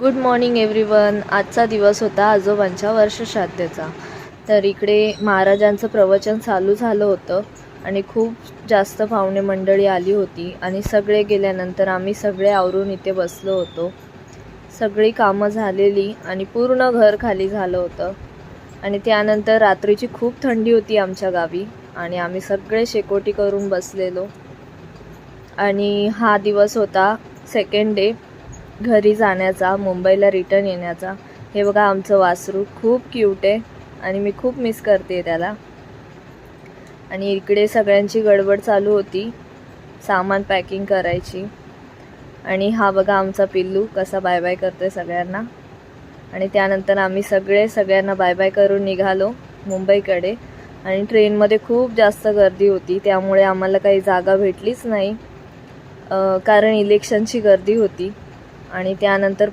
Good morning everyone. आजचा दिवस होता आजोबांच्या वर्षश्राद्धेचा. तर इकडे महाराजांचं प्रवचन चालू झालं होतं आणि खूप जास्त पाहुणे मंडळी आली होती आणि सगळे गेल्यानंतर आम्ही सगळे आवरून इथे बसलो होतो. सगळी कामं झालेली आणि पूर्ण घर खाली झालं होतं. आणि त्यानंतर रात्रीची खूप थंडी होती आमच्या गावी आणि आम्ही सगळे शेकोटी करून बसलेलो. आणि हा दिवस होता सेकंड डे घरी जाण्याचा, मुंबईला रिटर्न येण्याचा. हे बघा आमचं वासरू खूप क्यूट आहे आणि मी खूप मिस करते त्याला. आणि इकडे सगळ्यांची गडबड चालू होती, सामान पॅकिंग करायची. आणि हा बघा आमचा पिल्लू कसा बाय बाय करतोय सगळ्यांना. आणि त्यानंतर आम्ही सगळ्यांना बाय बाय करून निघालो मुंबईकडे. आणि ट्रेनमध्ये खूप जास्त गर्दी होती, त्यामुळे आम्हाला काही जागा भेटलीच नाही, कारण इलेक्शनची गर्दी होती. आणि त्यानंतर